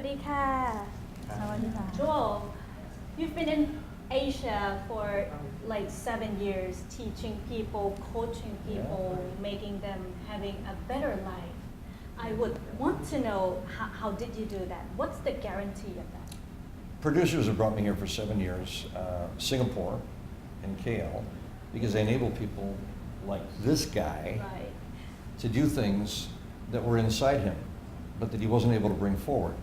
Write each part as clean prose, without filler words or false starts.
วัสดีค่ะ สวัสดีค่ะ Joel, you've been in Asia for like 7 years, teaching people, coaching people, making them having a better life. I would want to know how did you do that? What's the guarantee of that? Producers have brought me here for 7 years, Singapore and KL, because they enable people like this guy Right. to do things that were inside him, but that he wasn't able to bring forward.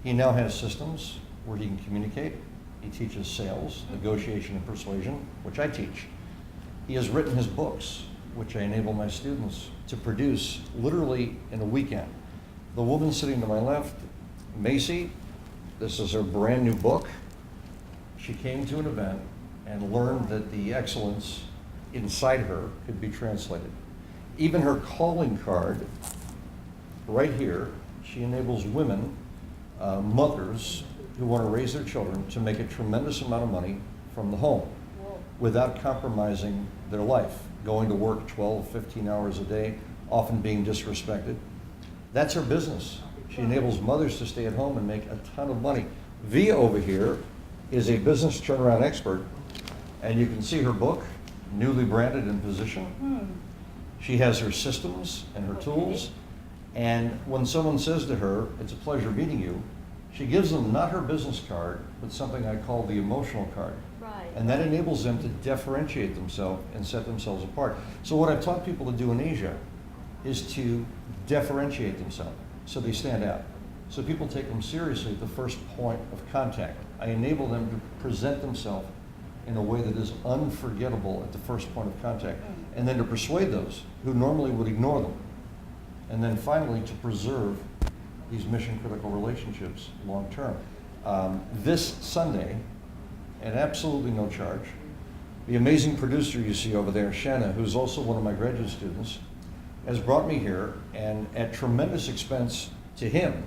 He now has systems where he can communicate. He teaches sales, negotiation, and persuasion, which I teach. He has written his books, which I enable my students to produce literally in a weekend. The woman sitting to my left, Macy, this is her brand new book. She came to an event and learned that the excellence inside her could be translated. Even her calling card, right here, she enables women, mothers who want to raise their children to make a tremendous amount of money from the home without compromising their life, going to work 12, 15 hours a day, often being disrespected. That's her business. She enables mothers to stay at home and make a ton of money. Via over here is a business turnaround expert, and you can see her book, newly branded and positioned. She has her systems and her tools, and when someone says to her, it's a pleasure meeting you, she gives them not her business card, but something I call the emotional card. Right. And that enables them to differentiate themselves and set themselves apart. So what I've taught people to do in Asia is to differentiate themselves so they stand out. So people take them seriously at the first point of contact. I enable them to present themselves in a way that is unforgettable at the first point of contact, and then to persuade those who normally would ignore them. And then finally to preserve these mission critical relationships long term. This Sunday, at absolutely no charge, the amazing producer you see over there, Shanna, who's also one of my graduate students, has brought me here, and at tremendous expense to him,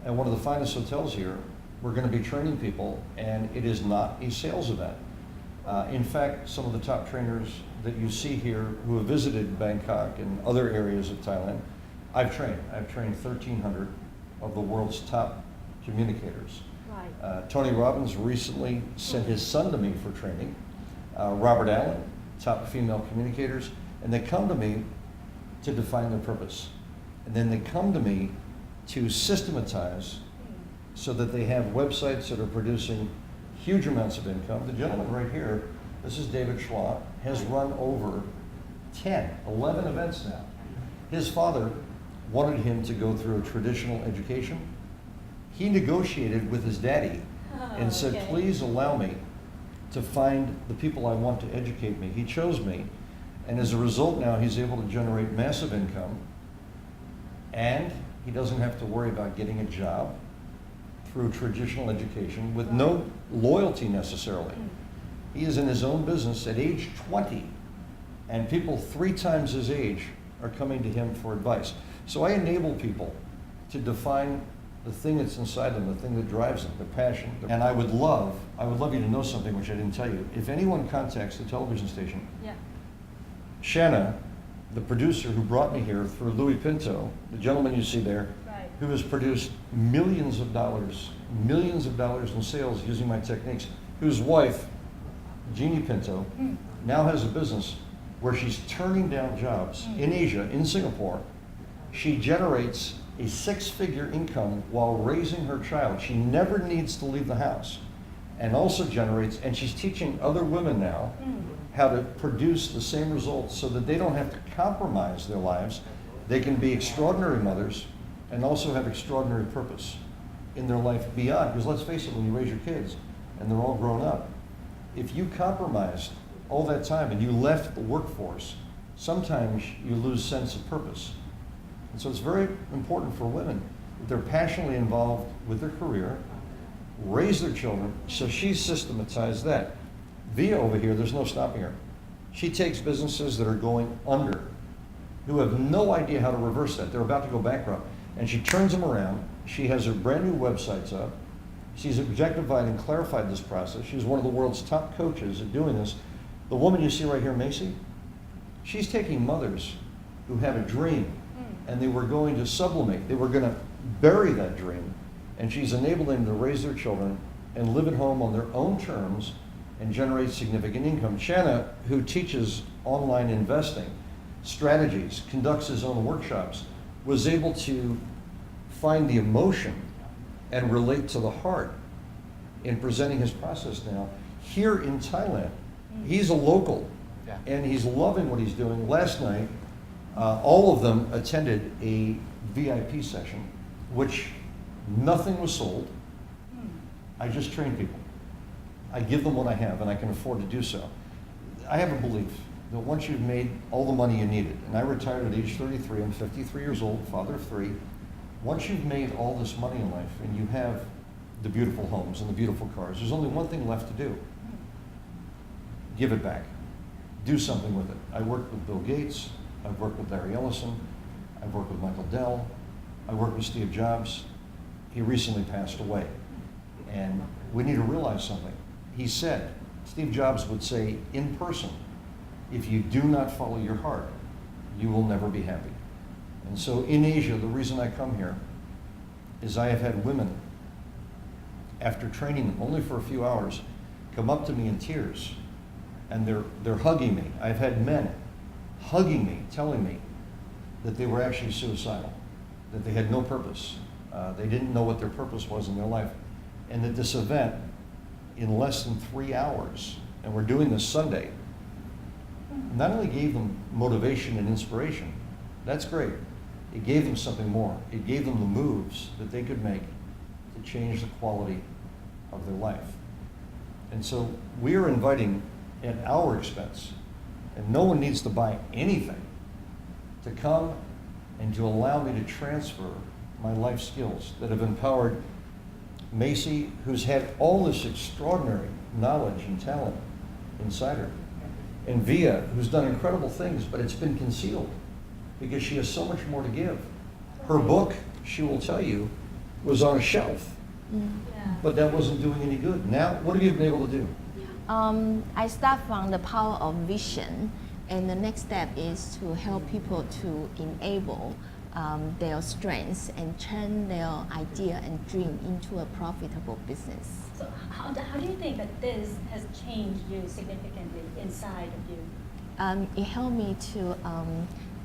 at one of the finest hotels here, we're going to be training people, and it is not a sales event. In fact, some of the top trainers that you see here who have visited Bangkok and other areas of Thailand, I've trained. I've trained 1,300 of the world's top communicators. Right. Tony Robbins recently sent his son to me for training. Robert Allen, top female communicators, and they come to me to define their purpose. And then they come to me to systematize so that they have websites that are producing huge amounts of income. The gentleman right here, this is David Schwab, has run over 10, 11 events now. His father wanted him to go through a traditional education. He negotiated with his daddy and said, okay. please allow me to find the people I want to educate me. He chose me, and as a result now he's able to generate massive income, and he doesn't have to worry about getting a job through traditional education with no loyalty necessarily. He is in his own business at age 20, and people 3 times his age are coming to him for advice. So I enable people to define the thing that's inside them, the thing that drives them, their passion. And I would love you to know something which I didn't tell you. If anyone contacts the television station, Yeah. Shanna, the producer who brought me here through Louis Pinto, the gentleman you see there, Right. who has produced millions of dollars in sales using my techniques, whose wife, Jeannie Pinto, now has a business where she's turning down jobs in Asia, in Singapore. She generates a 6-figure income while raising her child. She never needs to leave the house, and also generates, and she's teaching other women now how to produce the same results so that they don't have to compromise their lives. They can be extraordinary mothers and also have extraordinary purpose in their life beyond. Because let's face it, when you raise your kids and they're all grown up, if you compromised all that time and you left the workforce, sometimes you lose sense of purpose. And so it's very important for women that they're passionately involved with their career, raise their children, so she's systematized that. Via over here, there's no stopping her. She takes businesses that are going under, who have no idea how to reverse that. They're about to go bankrupt. And she turns them around. She has her brand new websites up. She's objectified and clarified this process. She's one of the world's top coaches at doing this. The woman you see right here, Macy, she's taking mothers who had a dream and they were going to sublimate. They were going to bury that dream and she's enabled them to raise their children and live at home on their own terms and generate significant income. Shanna, who teaches online investing strategies, conducts his own workshops, was able to find the emotion and relate to the heart in presenting his process now here in Thailand. He's a local, and he's loving what he's doing. Last night, all of them attended a VIP session, which nothing was sold. I just train people. I give them what I have, and I can afford to do so. I have a belief that once you've made all the money you needed, and I retired at age 33, I'm 53 years old, father of three. Once you've made all this money in life and you have the beautiful homes and the beautiful cars, there's only one thing left to do. Give it back. Do something with it. I worked with Bill Gates. I've worked with Larry Ellison. I've worked with Michael Dell. I worked with Steve Jobs. He recently passed away. And we need to realize something. He said, Steve Jobs would say in person, if you do not follow your heart, you will never be happy. And so in Asia, the reason I come here is I have had women, after training them only for a few hours, come up to me in tears, and they're hugging me. I've had men hugging me, telling me that they were actually suicidal, that they had no purpose. They didn't know what their purpose was in their life. And that this event, in less than 3 hours, and we're doing this Sunday, not only gave them motivation and inspiration, that's great. It gave them something more. It gave them the moves that they could make to change the quality of their life. And so we are inviting at our expense, and no one needs to buy anything, to come and to allow me to transfer my life skills that have empowered Macy, who's had all this extraordinary knowledge and talent inside her, and Via, who's done incredible things, but it's been concealed because she has so much more to give. Her book, she will tell you, was on a shelf, but that wasn't doing any good. Now, what have you been able to do? I start from the power of vision, and the next step is to help people to enable their strengths and turn their idea and dream into a profitable business. So how do you think that this has changed you significantly inside of you? It helped me to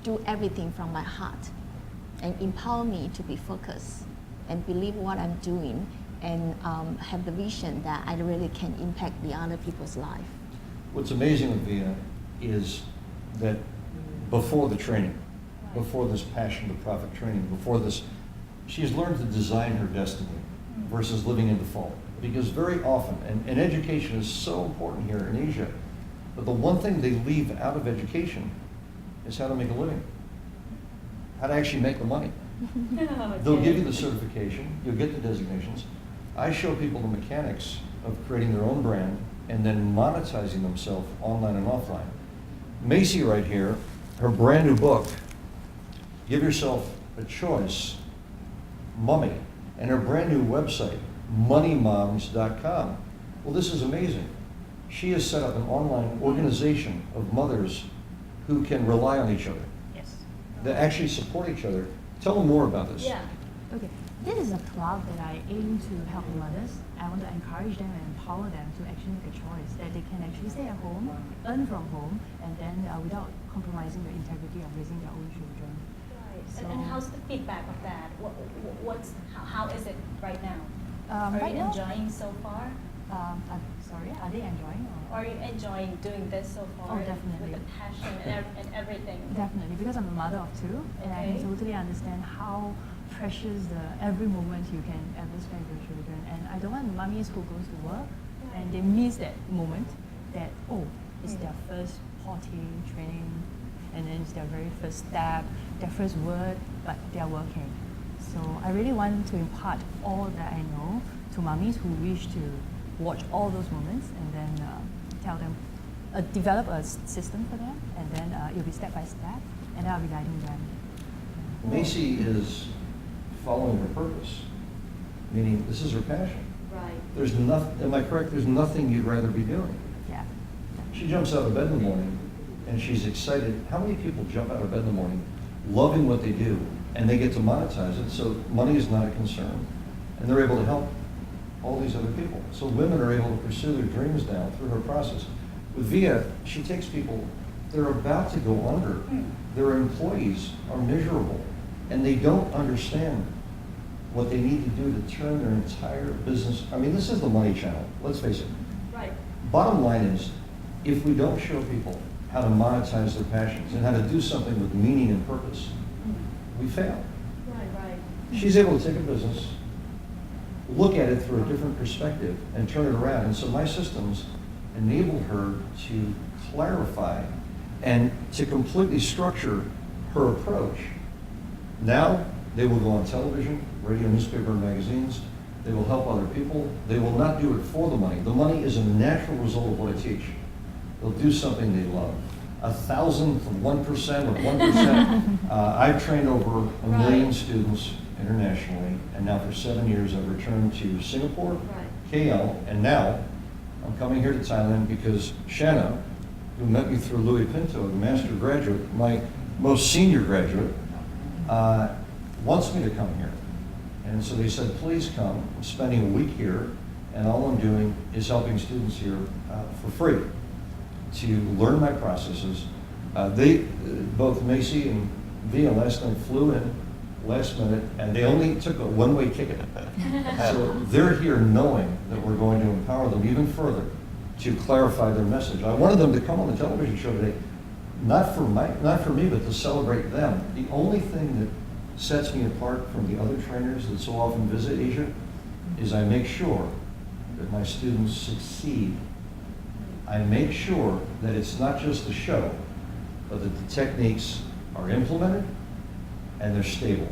do everything from my heart and empower me to be focused and believe what I'm doing and have the vision that I really can impact the other people's life. What's amazing with Via is that before the training, before this passion to profit training, before this, she's learned to design her destiny versus living in default. Because very often, and education is so important here in Asia, but the one thing they leave out of education is how to make a living, how to actually make the money. They'll give you the certification, you'll get the designations. I show people the mechanics of creating their own brand and then monetizing themselves online and offline. Macy right here, her brand new book, Give Yourself a Choice, Mummy, and her brand new website, moneymoms.com. Well, this is amazing. She has set up an online organization of mothers who can rely on each other, Yes. that actually support each other. Tell them more about this. Yeah. Okay, this is a club that I aim to help mothers. I want to encourage them and empower them to actually make a choice that they can actually stay at home, earn from home, and then without compromising the integrity of raising their own children. Right. So- And how's the feedback of that? How is it right now? Are Right you now, enjoying so far? I'm sorry, are they enjoying? Or? Are you enjoying doing this so far? Oh, definitely. With the passion and everything. Definitely, because I'm a mother of two, and I Okay. can totally understand how precious every moment you can ever spend with your children. And I don't want mummies who goes to work and they miss that moment that, oh, it's their first potty training, and then it's their very first step, their first word, but they're working. So I really want to impart all that I know to mummies who wish to watch all those moments and then tell them, develop a system for them, and then it'll be step by step, and I'll be guiding them. Macy is following her purpose, meaning this is her passion. Right. There's nothing, am I correct? There's nothing you'd rather be doing. Yeah. She jumps out of bed in the morning and she's excited. How many people jump out of bed in the morning loving what they do and they get to monetize it, so money is not a concern, and they're able to help all these other people. So women are able to pursue their dreams now through her process. With Via, she takes people, they're about to go under. Their employees are miserable, and they don't understand what they need to do to turn their entire business. I mean, this is the money channel, let's face it. Right. Bottom line is, if we don't show people how to monetize their passions and how to do something with meaning and purpose, we fail. Right. She's able to take a business, look at it through a different perspective, and turn it around. And so my systems enabled her to clarify and to completely structure her approach. Now, they will go on television, radio, newspaper, and magazines. They will help other people. They will not do it for the money. The money is a natural result of what I teach. They'll do something they love. 1,000th of 1% of 1%. I've trained over 1 million students internationally, and now for 7 years I've returned to Singapore, KL, and now I'm coming here to Thailand because Shanna, who met me through Louis Pinto, the master graduate, my most senior graduate, wants me to come here. And so they said, please come. I'm spending a week here, and all I'm doing is helping students here for free to learn my processes. Both Macy and Via last night flew in last minute, and they only took a one-way ticket. So they're here knowing that we're going to empower them even further to clarify their message. I wanted them to come on the television show today, not for me, but to celebrate them. The only thing that sets me apart from the other trainers that so often visit Asia is I make sure that my students succeed. I make sure that it's not just a show, but that the techniques are implemented and they're stable.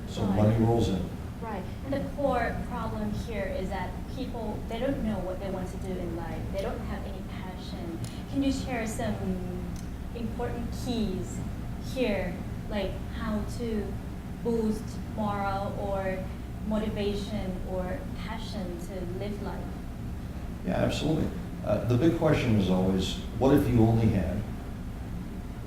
So money rolls in. Right. And the core problem here is that people, they don't know what they want to do in life. They don't have any passion. Can you share some important keys here, like how to boost moral or motivation or passion to live life? Yeah, absolutely. The big question is always, what if you only had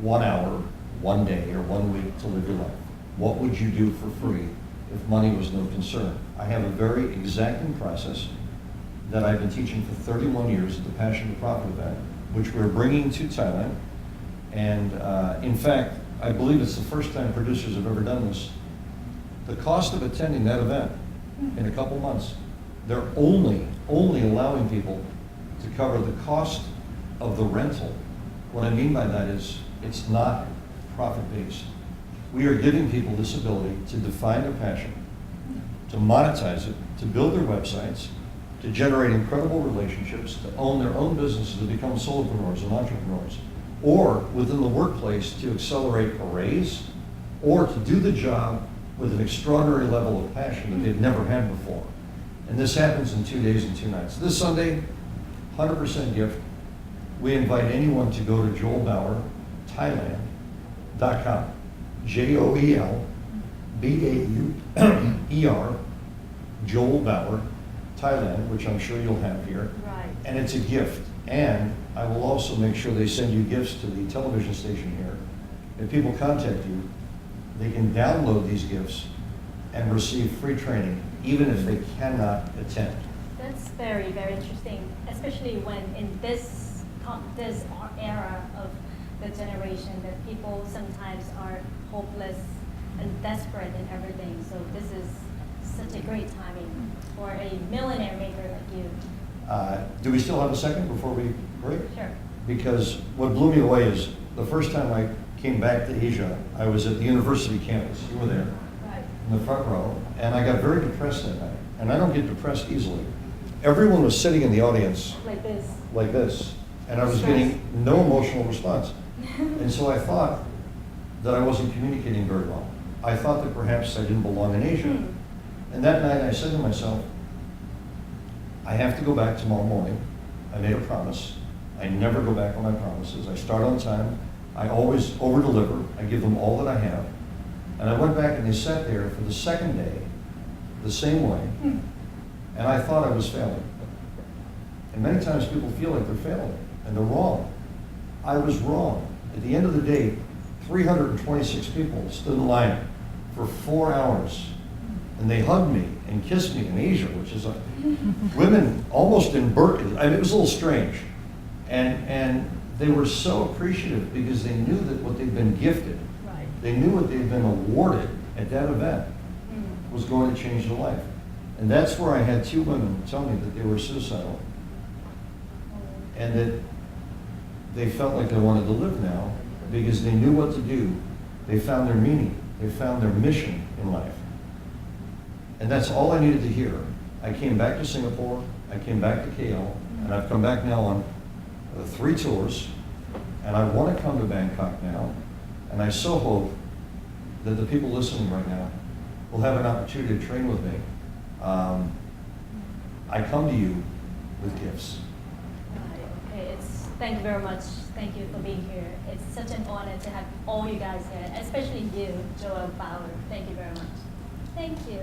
1 hour, 1 day, or 1 week to live your life? What would you do for free if money was no concern? I have a very exacting process that I've been teaching for 31 years at the Passion to Profit event, which we're bringing to Thailand. And in fact, I believe it's the first time producers have ever done this. The cost of attending that event in a couple months, they're only allowing people to cover the cost of the rental. What I mean by that is it's not profit-based. We are giving people this ability to define their passion, to monetize it, to build their websites, to generate incredible relationships, to own their own businesses, to become solopreneurs and entrepreneurs, or within the workplace to accelerate a raise, or to do the job with an extraordinary level of passion that they've never had before. And this happens in 2 days and 2 nights. This Sunday, 100% gift. We invite anyone to go to Joel Bauer, Thailand.com. JOELBAUER, Joel Bauer, Thailand, which I'm sure you'll have here. Right. And it's a gift. And I will also make sure they send you gifts to the television station here. If people contact you, they can download these gifts and receive free training, even if they cannot attend. That's very, very interesting, especially when in this era of the generation that people sometimes are hopeless and desperate in everything. So this is such a great timing for a millionaire maker like you. Do we still have a second before we break? Sure. Because what blew me away is the first time I came back to Asia, I was at the university campus. You were there. Right. In the front row, and I got very depressed that night. And I don't get depressed easily. Everyone was sitting in the audience Like this. And I was getting no emotional response. And so I thought that I wasn't communicating very well. I thought that perhaps I didn't belong in Asia. And that night I said to myself, I have to go back tomorrow morning. I made a promise. I never go back on my promises. I start on time. I always over-deliver. I give them all that I have. And I went back and they sat there for the second day, the same way. And I thought I was failing. And many times people feel like they're failing, and they're wrong. I was wrong. At the end of the day, 326 people stood in line for 4 hours and they hugged me and kissed me in Asia, which is women almost in Berkeley. I mean, it was a little strange. And they were so appreciative because they knew that what they'd been gifted, Right. they knew what they'd been awarded at that event was going to change their life. And that's where I had two women tell me that they were suicidal and that they felt like they wanted to live now because they knew what to do. They found their meaning. They found their mission in life. And that's all I needed to hear. I came back to Singapore, I came back to KL, and I've come back now on 3 tours, and I want to come to Bangkok now, and I so hope that the people listening right now will have an opportunity to train with me. I come to you with gifts. Okay, thank you very much. Thank you for being here. It's such an honor to have all you guys here, especially you, Joel Bauer. Thank you very much. Thank you.